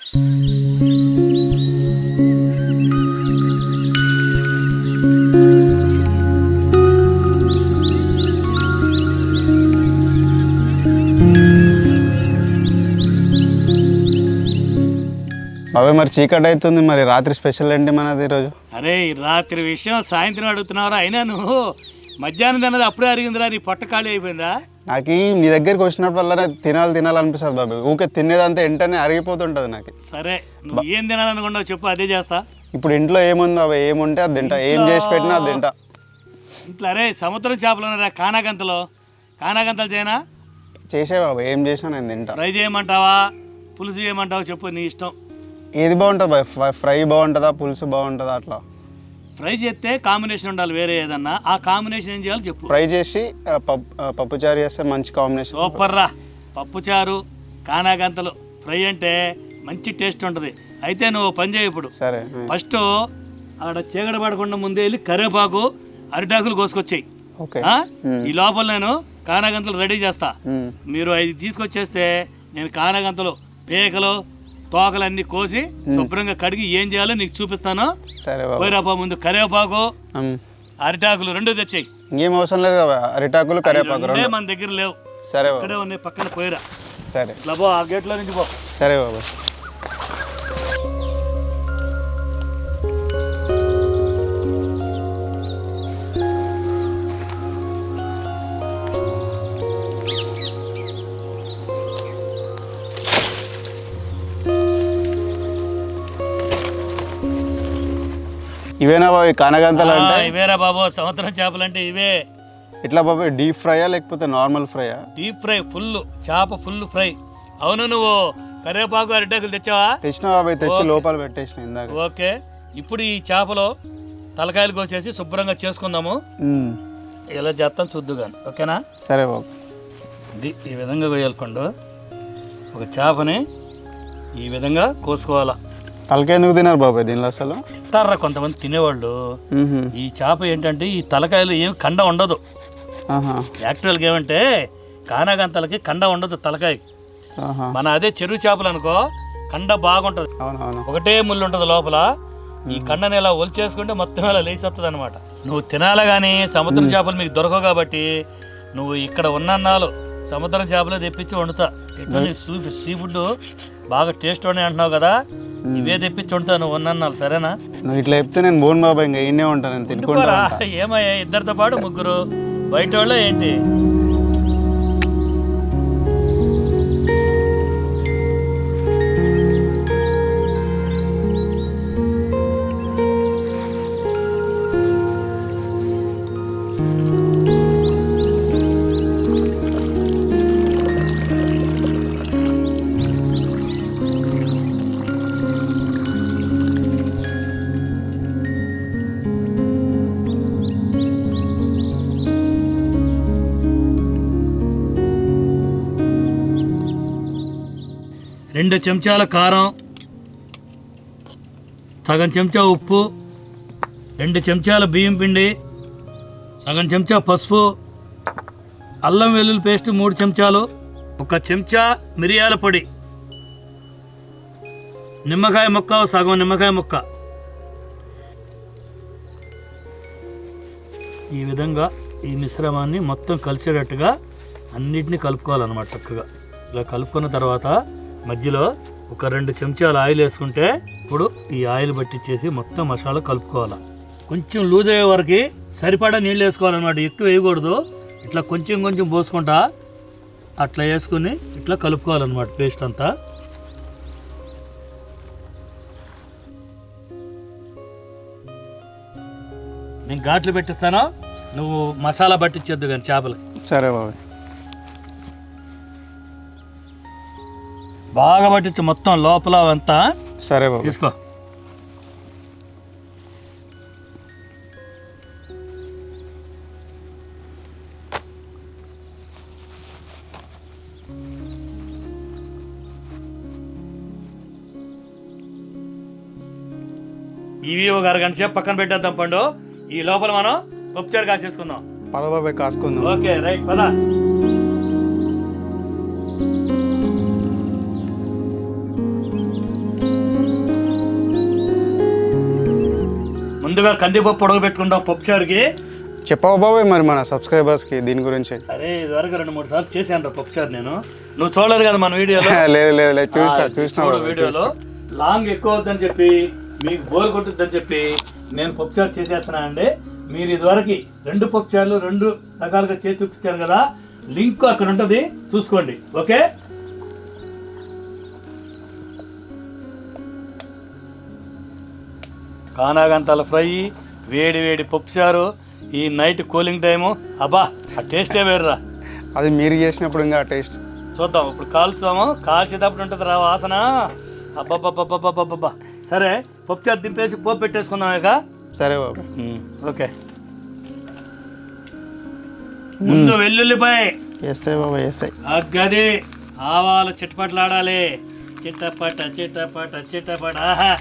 బాబాయ్ మరి చీకటి అవుతుంది, మరి రాత్రి స్పెషల్ ఏంటి మనది ఈరోజు? అరే రాత్రి విషయం సాయంత్రం అడుగుతున్నావురా, అయినా నువ్వు మధ్యాహ్నం తిన్నది అప్పుడే అరిగిందిరా, నీ పొట్ట ఖాళీ అయిపోయిందా? నాకు నీ దగ్గరికి వచ్చినప్పుడల్లా తినాలనిపిస్తుంది బాబాయ్. ఊకే తినేదంతా వెంటనే అరిగిపోతుంటుంది నాకు. సరే నువ్వు ఏం తినాలనుకున్నావు చెప్పు, అదే చేస్తా. ఇప్పుడు ఇంట్లో ఏముంది బాబాయ్? ఏముంటే అది తింటా, ఏం చేసి పెట్టినా అది తింటా. ఇంట్లో అరే సముద్రం చేపలు ఉన్నారా, కానాగంతలు చేయనా? చేసే బాబాయ్, ఏం చేసినా నేను తింటా. ఫ్రై చేయమంటావా, పులుసు చేయమంటావా చెప్పు, నీ ఇష్టం. ఏది బాగుంటుంది బాబాయ్? ఫ్రై బాగుంటుందా, పులుసు బాగుంటుందా? అట్లా ఫ్రై చేస్తే కాంబినేషన్ ఉండాలి వేరే ఏదన్నా, ఆ కాంబినేషన్ ఏం చేయాలి చెప్పు. ఫ్రై చేసి పప్పుచారు చేస్తే మంచి కాంబినేషన్. సూపర్ రా, పప్పుచారు కానాగంతలు ఫ్రై అంటే మంచి టేస్ట్ ఉంటుంది. అయితే నువ్వు పని చేయ, ఇప్పుడు సరే ఫస్ట్ ఆడ చీకటి పడకుండా ముందే వెళ్ళి కరివేపాకు అరిటాకులు కోసుకొచ్చాయి. ఓకే, ఈ లోపల నేను కానాగంతలు రెడీ చేస్తా. మీరు అవి తీసుకొచ్చేస్తే నేను కానాగంతలు పేకలు తోకలన్నీ కోసి శుభ్రంగా కడిగి ఏం చేయాలో నీకు చూపిస్తాను. సరే పోయిరాపా, ముందు కరివేపాకు అరిటాకులు రెండు తెచ్చాయి. ఇంకేం అవసరం లేదు కదా, అరిటాకులు కరివేపాకు రెండు మన దగ్గర లేవు. సరే ఇక్కడే ఉన్నాయి పక్కన, పోయిరా. సరే బాబు ఆ గేట్లో నుంచి పో. సరే బాబు. ఇవేనా బాబు కానగంతలు అంటే? ఇవేరా బాబు సముద్రం చేపలు అంటే ఇవే. ఇట్లా బాబు డీప్ ఫ్రైయా లేకపోతే నార్మల్ ఫ్రైయా? డీప్ ఫ్రై, ఫుల్ చేప ఫుల్ ఫ్రై. అవును, నువ్వు కరివేపాకు అరిటాకులు తెచ్చావా? తెచ్చిన బాబాయ్, తెచ్చి లోపల పెట్టేసిన ఇందాక. ఓకే, ఇప్పుడు ఈ చేపలు తలకాయలు కోసేసి శుభ్రంగా చేసుకుందాము. ఎలా చేస్తాం చూద్దుగాని, ఓకేనా? సరే బాబు. ఇది ఈ విధంగా కోయాలకుండా ఒక చేపని ఈ విధంగా కోసుకోవాలా. తలకాయ ఎందుకు తినారు బాబాయ్ దీనిలో అసలు? తింటారా కొంతమంది తినేవాళ్ళు. ఈ చేప ఏంటంటే ఈ తలకాయలు ఏం కండ ఉండదు. యాక్చువల్గా ఏమంటే కానాగంతలకి కండ ఉండదు తలకాయ. మన అదే చెరువు చేపలు అనుకో కండ బాగుంటది, ఒకటే ముళ్ళు ఉంటది లోపల. ఈ కండని ఇలా ఒలిచేసుకుంటే మొత్తం ఇలా లేచి వస్తుంది అనమాట. నువ్వు తినాలి కానీ సముద్రం చేపలు మీకు దొరకవు కాబట్టి నువ్వు ఇక్కడ ఉన్నన్నాళ్ళు సముద్రం చేపలే తెప్పించి వండుతా. సీ ఫుడ్ బాగా టేస్ట్ ఉన్నాయి అంటున్నావు కదా, ఇవే తెప్పించి వండుతా నువ్వు ఉన్నన్నాళ్ళు, సరేనా? నువ్వు ఇట్లా చెప్తే నేను బోన్ బాబాయ్, ఇంకా ఇన్నే ఉంటాను, నేను తినుకుంటా. ఏమయ్యా ఇద్దరితో పాటు ముగ్గురు బయట వాళ్ళే ఏంటి? రెండు చెంచాల కారం, సగం చెంచా ఉప్పు, 2 చెంచాల బియ్యం పిండి, సగం చెంచా పసుపు, అల్లం వెల్లుల్లి పేస్ట్ 3 చెంచాలు, 1 చెంచా మిరియాల పొడి, నిమ్మకాయ ముక్క, సగం నిమ్మకాయ ముక్క. ఈ విధంగా ఈ మిశ్రమాన్ని మొత్తం కలిసేటట్టుగా అన్నిటినీ కలుపుకోవాలన్నమాట. చక్కగా ఇలా కలుపుకున్న తర్వాత మధ్యలో ఒక 2 చెంచాలు ఆయిల్ వేసుకుంటే ఇప్పుడు ఈ ఆయిల్ పట్టించేసి మొత్తం మసాలా కలుపుకోవాలి. కొంచెం లూజ్ అయ్యే వరకు సరిపడా నీళ్ళు వేసుకోవాలన్నమాట, ఎక్కువ వేయకూడదు. ఇట్లా కొంచెం కొంచెం పోసుకుంటా అట్లా వేసుకుని ఇట్లా కలుపుకోవాలన్నమాట పేస్ట్ అంతా. నేను ఘాట్లు పెట్టిస్తాను, నువ్వు మసాలా పట్టించొద్దు కానీ చేపలు. సరే బాబాయ్. బాగా పట్టించు మొత్తం లోపల అంతా. సరే బాబు, తీసుకో. ఇవి ఒక అరగంట సేపు పక్కన పెట్టేద్దాం పండు. ఈ లోపల మనం పప్పుచారు కాసేసుకుందాం. పద బాబాయ్ కాసుకుందాం. ఓకే రైట్, పద. ముందుగా కందిపప్పు ఉడకబెట్టుకుంటాం పప్పుచారుకి. చెప్పవు బాబాయ్ మరి మన సబ్స్క్రైబర్స్కి దీని గురించి. అరే ఇదివరకు 2-3 సార్లు చేశాను పప్పుచారు నేను. నువ్వు చూడలేదు కదా మన వీడియోలో. లేదు చూసిన వీడియోలో లాంగ్ ఎక్కువ అవుతుందని చెప్పి మీకు బోర్ కొట్టుద్దని చెప్పి నేను పప్పుచారు చేసేస్తున్నానండి. మీరు ఇదివరకు 2 పప్పుచారులు 2 రకాలుగా చేసి చూపించారు కదా, లింక్ అక్కడ ఉంటుంది చూసుకోండి. ఓకే, కానాగంతాల ఫ్రై, వేడి వేడి పప్పుచారు, ఈ నైట్ కూలింగ్ టైము, అబ్బా ఆ టేస్టే వేరురా. అది మీరు చేసినప్పుడు ఇంకా టేస్ట్ చూద్దాం. ఇప్పుడు కాల్చుతాము, కాల్చేటప్పుడు ఉంటుంది రా వాసన. అబ్బబ్బబ్బబ్బబ్బబ్బబ్బా. సరే పప్పుచారు దింపేసి పోపు పెట్టేసుకుందాం ఇక. సరే బాబు. ఓకే, ముందు వెల్లుల్లిపాయ ఎస్ఐ బాబా ఎస్ఐ. అగ్గది ఆవాలు చిట్టపట్లాడాలి. చిట్టపట. ఆహా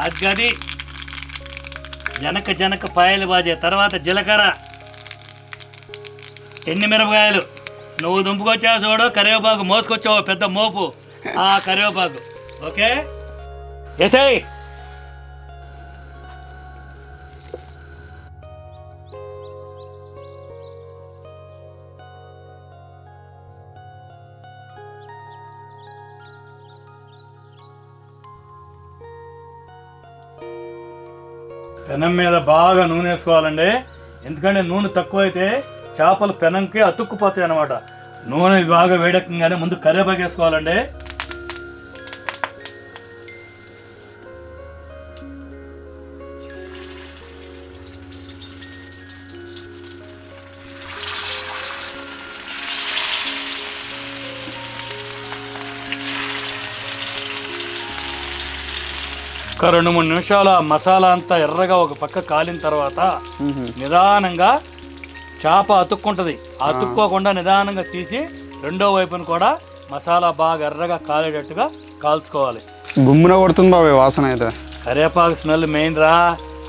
అగ్గది జనక పాయలు బాజే. తర్వాత జీలకర్ర, ఎండుమిరపకాయలు. నువ్వు దుంపుకొచ్చావు చూడు, కరివేపాకు మోసుకొచ్చావు పెద్ద మోపు, ఆ కరివేపాకు. ఓకే ఎసై. పెనం మీద బాగా నూనె వేసుకోవాలండి. ఎందుకంటే నూనె తక్కువ అయితే చేపలు పెనంకి అతుక్కుపోతాయి అన్నమాట. నూనె బాగా వేడెక్కగానే ముందు కరివేపాకు వేసుకోవాలండి. ఒక 2-3 నిమిషాల మసాలా అంతా ఎర్రగా ఒక పక్క కాలిన తర్వాత నిదానంగా చేప అతుక్కుంటుంది. అతుక్కోకుండా నిదానంగా తీసి రెండో వైపును కూడా మసాలా బాగా ఎర్రగా కాలేటట్టుగా కాల్చుకోవాలి. గుమ్మున కొడుతుంది బాబాయ్ వాసన అయితే. కరివేపాకు స్మెల్ మెయిన్ రా.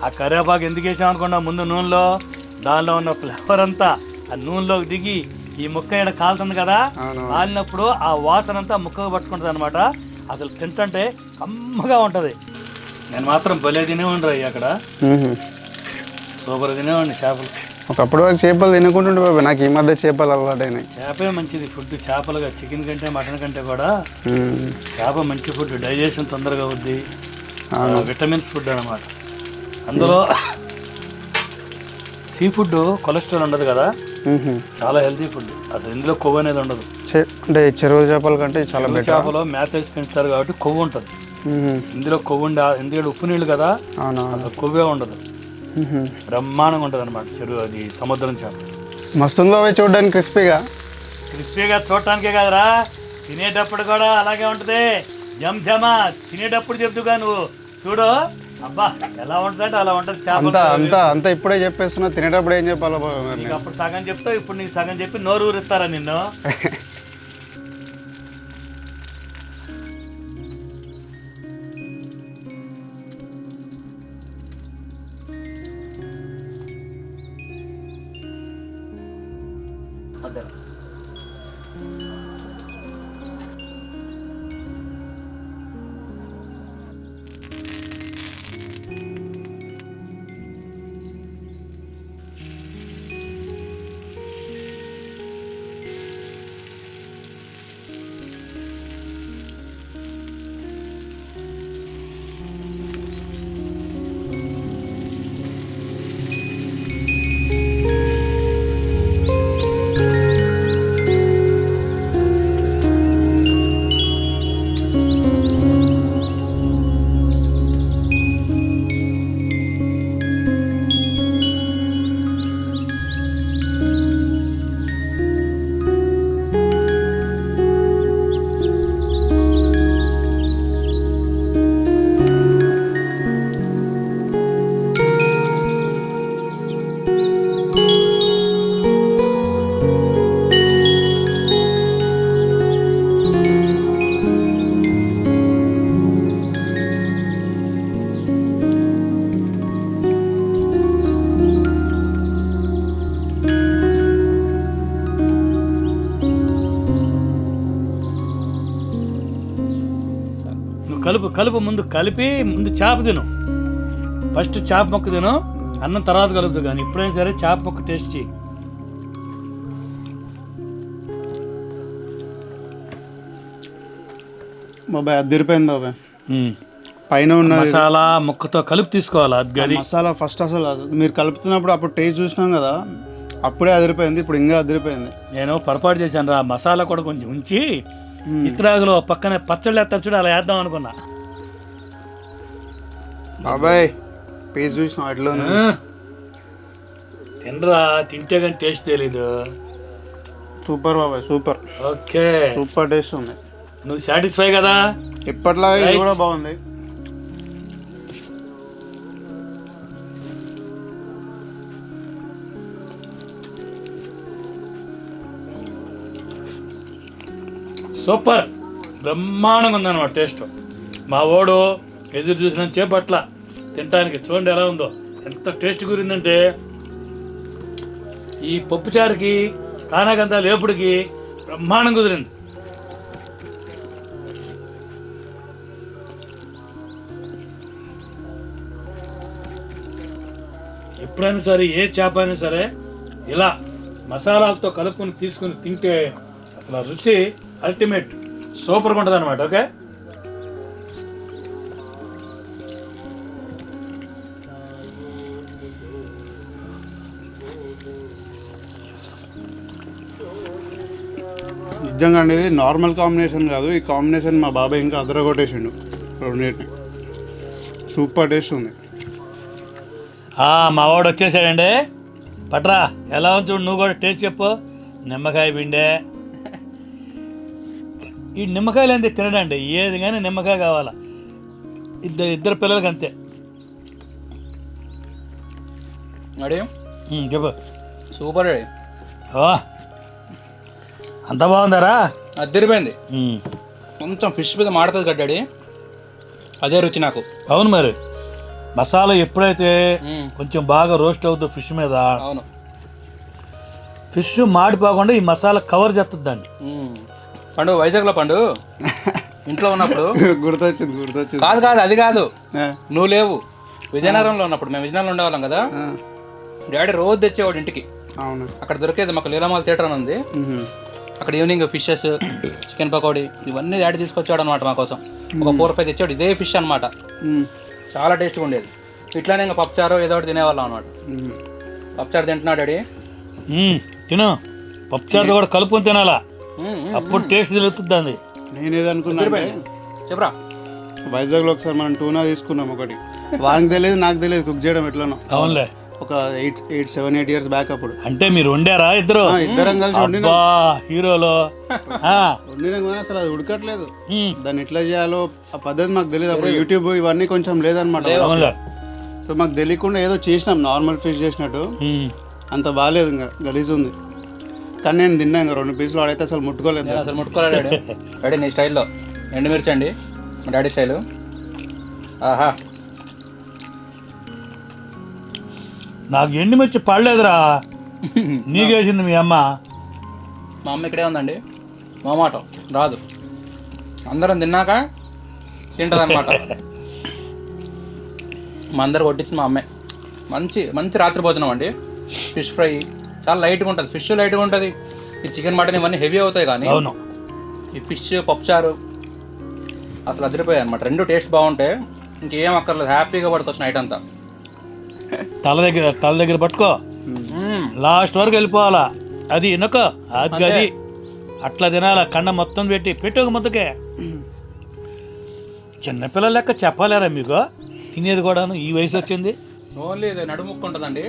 ఆ కరివేపాకు ఎందుకు వేసామనుకున్నా, ముందు నూనెలో దానిలో ఉన్న ఫ్లేవర్ అంతా ఆ నూనెలోకి దిగి ఈ ముక్క ఇక్కడ కాలుతుంది కదా, కాలినప్పుడు ఆ వాసన అంతా ముక్కకు పట్టుకుంటుంది అనమాట. అసలు తింటుంటే కమ్మగా ఉంటుంది. నేను మాత్రం భలే తినేవాడిని రా అక్కడ, సూపర్ తినేవాడిని చేపలు. ఒకప్పుడు వరకు చేపలు తినకుంటుండే బాబాయ్, నాకు ఈ మధ్య చేపలు అలవాటైనాయి. చేపే మంచిది ఫుడ్, చేపలుగా చికెన్ కంటే మటన్ కంటే కూడా చేప మంచి ఫుడ్. డైజెషన్ తొందరగా అవుద్ది, విటమిన్స్ ఫుడ్ అన్నమాట. అందులో సీ ఫుడ్ కొలెస్ట్రాల్ ఉండదు కదా, చాలా హెల్తీ ఫుడ్. అసలు ఇందులో కొవ్వు అనేది ఉండదు. అంటే చెరువు చేపల కంటే చాలా బెటర్. చేపలో మేత వేసి పెంచుతారు కాబట్టి కొవ్వు ఉంటుంది. ఇందులో కొవ్వు ఉండే, ఎందుకంటే ఉప్పు నీళ్ళు కదా, అసలు కొవ్వే ఉండదు. బ్రహ్మాండంగా ఉంటుంది అనమాట చెరువు, అది సముద్రం చేప. మస్తుంది బాబాయ్ చూడడానికి, క్రిస్పీగా చూడటానికే కాదురా, తినేటప్పుడు కూడా అలాగే ఉంటుంది. జమా తినేటప్పుడు చెప్తుగా నువ్వు చూడు, అబ్బా ఎలా ఉంటుంది అంటే అలా ఉంటుంది చేప. అంతా ఇప్పుడే చెప్పేస్తున్నా, తినేటప్పుడు ఏం చెప్పాలో బాబాయ్. అప్పుడు సగం చెప్తావు, ఇప్పుడు నీకు సగం చెప్పి నోరు ఊరిస్తారా నిన్ను. అదే కలుపు ముందు కలిపి ముందు చేప తిను. ఫస్ట్ చేప ముక్క తిను, అన్నం తర్వాత కలుగుతుంది. కానీ ఎప్పుడైనా సరే చేప ముక్క టేస్ట్ చేయి. బాబాయ్ అదిరిపోయింది బాబాయ్. పైన ఉన్న మసాలా ముక్కతో కలిపి తీసుకోవాలి. అది గది మసాలా ఫస్ట్ అసలు మీరు కలుపుతున్నప్పుడు అప్పుడు టేస్ట్ చూసినాం కదా, అప్పుడే అదిరిపోయింది. ఇప్పుడు ఇంకా అదిరిపోయింది. నేను పొరపాటు చేశాను రా, మసాలా కూడా కొంచెం ఉంచి ఇస్త్రాగులో పక్కనే పచ్చళ్ళు వేస్తారు చూడు, అలా వేద్దాం అనుకున్నా. బాబాయ్ పేస్ట్ చూసినాం ఎట్లా తినరా, తింటే కానీ టేస్ట్ తెలీదు. సూపర్ బాబాయ్, సూపర్. ఓకే, సూపర్ టేస్ట్ ఉంది. నువ్వు సాటిస్ఫై కదా? ఎప్పటిలాగా ఇది కూడా బాగుంది. సూపర్, బ్రహ్మాండంగా ఉందన్నమాట టేస్ట్. మా వాడు ఎదురు చూసిన చేపట్ల తినడానికి చూడండి ఎలా ఉందో, ఎంత టేస్ట్ కుదిరిందంటే ఈ పప్పుచారుకి కానాకంతా లేపుడికి బ్రహ్మాండం కుదిరింది. ఎప్పుడైనా సరే ఏ చేప అయినా సరే ఇలా మసాలాలతో కలుపుకొని తీసుకుని తింటే అసలు రుచి అల్టిమేట్, సూపర్గా ఉంటుంది అనమాట. ఓకే, నిజంగా అండి ఇది నార్మల్ కాంబినేషన్ కాదు, ఈ కాంబినేషన్ మా బాబాయ్ ఇంకా అదరగొట్టేసిండు రెండింటిని. సూపర్ టేస్ట్ ఉంది. మా వాడు వచ్చేసాడండి. పట్రా, ఎలా ఉంది చూడు, నువ్వు కూడా టేస్ట్ చెప్పు. నిమ్మకాయ పిండే, ఈ నిమ్మకాయలు అంతే తినడండి, ఏది కానీ నిమ్మకాయ కావాలా. ఇద్దరు పిల్లలకి అంతే. చెప్పు. Super ready. అంత బాగుందారా? అద్దరిపోయింది. కొంచెం ఫిష్ మీద మాడుతుంది కడ్డాడి, అదే రుచి నాకు. అవును, మరి మసాలా ఎప్పుడైతే కొంచెం బాగా రోస్ట్ అవుతుందో ఫిష్ మీద, అవును, ఫిష్ మాడిపోకుండా ఈ మసాలా కవర్ చేస్తుందండి. పండు వైజాగ్లో పండు ఇంట్లో ఉన్నప్పుడు గుర్తొచ్చింది. కాదు అది కాదు, నువ్వు లేవు. విజయనగరంలో ఉన్నప్పుడు మేము విజయనగరంలో ఉండేవాళ్ళం కదా, డాడీ రోజు తెచ్చేవాడు ఇంటికి. అవును, అక్కడ దొరికేది మాకు లీలామాల్ థియేటర్ అని ఉంది, అక్కడ ఈవినింగ్ ఫిషెస్, చికెన్ పకోడీ ఇవన్నీ డాడీ తీసుకొచ్చాడు అనమాట మా కోసం. ఒక 4-5 తెచ్చాడు, ఇదే ఫిష్ అనమాట. చాలా టేస్ట్గా ఉండేది. ఇట్లానే ఇంకా పప్పుచారు ఏదో ఒకటి తినేవాళ్ళం అనమాట. పప్పుచారు తింటున్నాడు డాడీ. తిను, పప్పుచారుతో కూడా కలుపుకొని తినాలా, అప్పుడు టేస్ట్ తెలుస్తుంది. నేనేదనుకున్నా చెప్పరా, వైజాగ్లో ఒకసారి మనం టూనా తీసుకున్నాం ఒకటి, వానికి తెలియదు నాకు తెలియదు కుక్ చేయడం ఎట్లనో. అవునులే, ఒక 7-8 ఇయర్స్ బ్యాక్ అప్పుడు. అంటే మీరు వండారా ఇద్దరు? ఇద్దరం కలిసి వండినా హీరోలో వండినాం కానీ అసలు అది ఉడకట్లేదు. దాన్ని ఎట్లా చేయాలో ఆ పద్ధతి మాకు తెలియదు అప్పుడు. యూట్యూబ్ ఇవన్నీ కొంచెం లేదనమాట. సో మాకు తెలియకుండా ఏదో చేసినాం, నార్మల్ ఫిష్ చేసినట్టు. అంత బాగాలేదు, ఇంకా గలీజ్ ఉంది. కానీ నేను తిన్నా ఇంకా 2 పీసులు, వాడైతే అసలు ముట్టుకోలేదు. అసలు ముట్టుకోలేడు డాడీ. నీ స్టైల్లో ఎండుమిర్చి అండి, మా డాడీ స్టైలు. ఆహా, నాకు ఎండుమిర్చి పడలేదురా, నీకేసింది మీ అమ్మ. మా అమ్మ ఇక్కడే ఉందండి, మా మాట రాదు. అందరం తిన్నాక తింటుంది అనమాట. మా అందరు కొట్టించింది మా అమ్మే. మంచి మంచి రాత్రి భోజనం అండి. ఫిష్ ఫ్రై చాలా లైట్గా ఉంటుంది, ఫిష్ లైట్గా ఉంటుంది. ఈ చికెన్ మటన్ ఇవన్నీ హెవీ అవుతాయి, కానీ అవును ఈ ఫిష్ పప్పుచారు అసలు అదిరిపోయాయి అనమాట. 2 టేస్ట్ బాగుంటాయి, ఇంకేం అక్కర్లేదు, హ్యాపీగా పడుకోవచ్చు నైట్ అంతా. తల దగ్గర పట్టుకో, లాస్ట్ వరకు వెళ్ళిపోవాలా. అది ఇనుక అది అట్లా తినాలా, కండ మొత్తం పెట్టి ఒక ముద్దకే. చిన్నపిల్లల లెక్క చెప్పలేరా మీకు తినేది కూడాను, ఈ వయసు వచ్చింది. ఓన్లీ ఇది నడుముక్కు ఉంటుందండి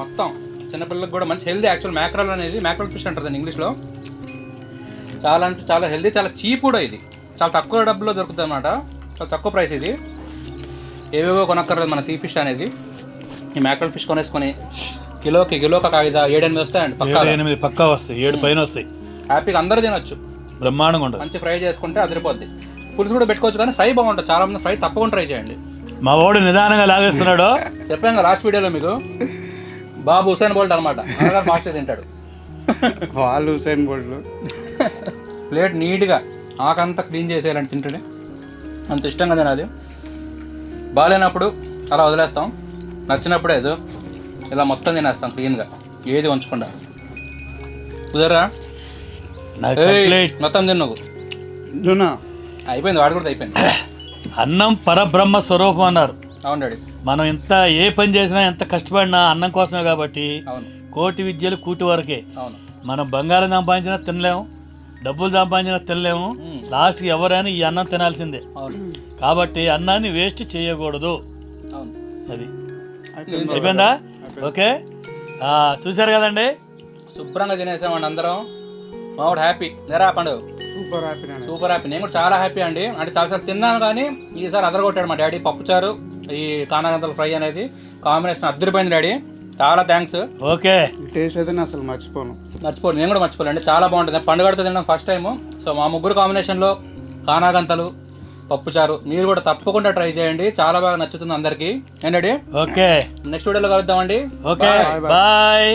మొత్తం. చిన్నపిల్లలకు కూడా మంచి హెల్దీ. యాక్చువల్ మ్యాక్రల్ అనేది మ్యాక్రల్ ఫిష్ అంటారు ఇంగ్లీష్లో. చాలా అంటే చాలా హెల్దీ, చాలా చీప్ కూడా. ఇది చాలా తక్కువ డబ్బులో దొరుకుతుంది అనమాట, చాలా తక్కువ ప్రైస్. ఇది ఏవేవో కొనక్కర్లేదు మన సీ ఫిష్ అనేది. ఈ మ్యాక్రల్ ఫిష్ కొనేసుకొని కిలోకి ఒక 7-8 వస్తాయండి, 8 పక్కా వస్తాయి, 7 పైన వస్తాయి. హ్యాపీగా అందరూ తినొచ్చు, బ్రహ్మాండంగా ఉంటుంది. మంచి ఫ్రై చేసుకుంటే అదిరిపోద్ది. పులుసు కూడా పెట్టుకోవచ్చు, కానీ ఫ్రై బాగుంటుంది. చాలా మంది ఫ్రై తప్పకుండా ట్రై చేయండి. మా వాడు నిదానంగా లాగేస్తున్నాడు. చెప్పాను కదా లాస్ట్ వీడియోలో మీకు, బాబు హుసేన్ బోల్ట్ అనమాట, ఫాస్ట్గా తింటాడు. వాళ్ళు హుసేన్ బోల్ట్లు. ప్లేట్ నీట్గా ఆకంతా క్లీన్ చేసేయాలంటే తింటుండే అంత ఇష్టంగా తినాలి. బాగాలేనప్పుడు అలా వదిలేస్తాం. నచ్చినప్పుడే ఇలా మొత్తం తినేస్తాం క్లీన్గా, ఏది ఉంచకుండా. కుదరా మొత్తం తిను నువ్వు. అయిపోయింది, వాడు కూడా అయిపోయింది. అన్నం పరబ్రహ్మ స్వరూపం అన్నారు. అవును డాడీ. మనం ఎంత ఏ పని చేసినా ఎంత కష్టపడినా అన్నం కోసమే కాబట్టి. అవును. కోటి విద్యలు కూటి వరకే. అవును. మనం బంగారం సంపాదించినా తినలేము, డబ్బులు సంపాదించినా తినలేము, లాస్ట్కి ఎవరైనా ఈ అన్నం తినాల్సిందే. కాబట్టి అన్నాన్ని వేస్ట్ చేయకూడదు. అది అయిపోయిందా? ఓకే, చూసారు కదండి, శుభ్రంగా తినేసామండి అందరం. మావాడు హ్యాపీ. లేరా పండు? Super happy. Super happy. నేను కూడా చాలా హ్యాపీ అండి. అంటే చాలాసార్లు తిన్నాను కానీ ఈసారి అదరగొట్టాడు మా డాడీ. పప్పుచారు, ఈ కానాగంతల ఫ్రై అనేది కాంబినేషన్ అద్దరిపోయింది డాడీ. చాలా థ్యాంక్స్. ఓకే, టేస్ట్ అయితే అసలు మర్చిపోను. నేను కూడా మర్చిపోలేండి, చాలా బాగుంటుంది. పండుగతో తినడం ఫస్ట్ టైము. సో మా ముగ్గురు కాంబినేషన్లో కానాగంతలు, పప్పుచారు మీరు కూడా తప్పకుండా ట్రై చేయండి, చాలా బాగా నచ్చుతుంది అందరికీ. ఏంటండి? ఓకే, నెక్స్ట్ వీడియోలో కలుద్దామండి. Okay, bye.